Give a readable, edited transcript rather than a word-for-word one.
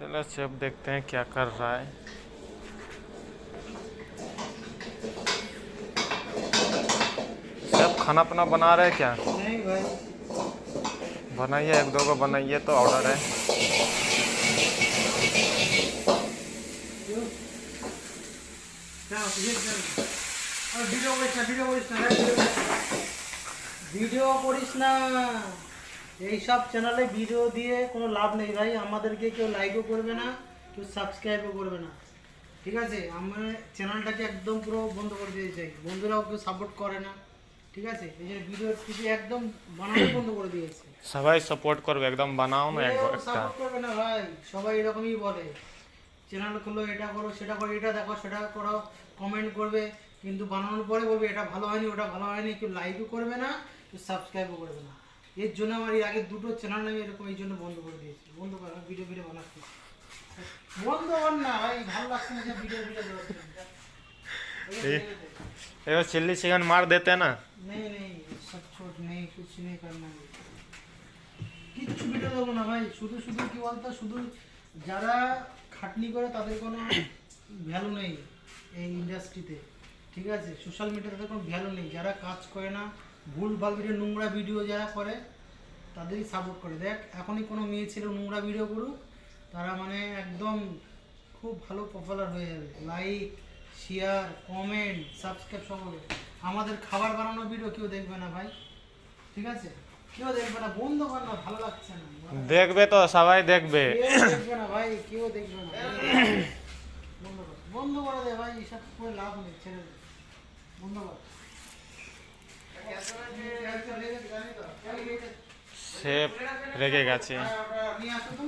चलो शेफ देखते हैं क्या कर रहा है। शेफ खाना पीना बना रहे हैं क्या? नहीं भाई, बनाइए, एक दो को बनाइए तो ऑर्डर है। क्यों क्या और ভিডিও করিস না, ভিডিও করিস না, ভিডিও করিস না। এইসব চ্যানেলে ভিডিও দিয়ে কোনো লাভ নেই ভাই। আমাদেরকে কেউ লাইকও করবে না, কেউ সাবস্ক্রাইবও করবে না, ঠিক আছে? আমরা চ্যানেলটাকে একদম পুরো বন্ধ করে দিতে চাই। বন্ধুরাও কেউ সাপোর্ট করে না, ঠিক আছে? এই যে ভিডিও টিভি একদম বানানো বন্ধ করে দিয়েছে। সবাই সাপোর্ট করবে, একদম বানাও না কেউ একটা। সাপোর্ট করবে না ভাই, সবাই এরকমই বলে। চ্যানেল খুলো, এটা করো, সেটা করো, এটা দেখো, সেটা করো, কমেন্ট করবে, কিন্তু বানানোর পরে বলবে এটা ভালো হয়নি, ওটা ভালো হয়নি, কেউ লাইকও করবে না, কেউ সাবস্ক্রাইবও করবে না। এর জন্য আমার এর আগে দুটো চ্যানেল আমি এরকম এই জন্য বন্ধ করে দিয়েছি। বন্ধ কর, ভিডিও ভিডিও বানাচ্ছি, বন্ধ কর না ভাই, ভালো লাগছে না যে ভিডিও ভিডিও দেওয়ার জন্য। ये चिल्ली चिकन मार देते हैं ना। नहीं नहीं, सब छोड़, नहीं कुछ नहीं करना है, কিচ্ছু ভিডিও দেবো না ভাই। শুধু শুধু কি বলতো, শুধু যারা খাটনি করে তাদের কোনো ভ্যালু নেই এই ইন্ডাস্ট্রিতে, ঠিক আছে? সোশ্যাল মিডিয়াতে কোনো ভ্যালু নেই। যারা কাজ করে না, ভুল ভাল ভিডিও, নোংরা ভিডিও যারা করে তাদেরই সাপোর্ট করে। দেখ এখনই কোনো মেয়ে ছেলে নোংরা ভিডিও করুক, তারা মানে একদম খুব ভালো পপুলার হয়ে যাবে। লাইক, শেয়ার, কমেন্ট, সাবস্ক্রাইব সব হবে। আমাদের খাবার বানানোর ভিডিও কেউ দেখবে না ভাই, ঠিক আছে? কেউ দেখবে না, বন্ধ কর না, ভালো লাগছে না। দেখবে তো সবাই দেখবে। কেউ দেখবে না ভাই, কেউ দেখবে না। বন্ধ কর, বন্ধ করে দে ভাই, এসব করে লাভ নেই, ছেড়ে দে, বন্ধ কর। शेफ रेगे গেছে। নিয়ে আসো তো।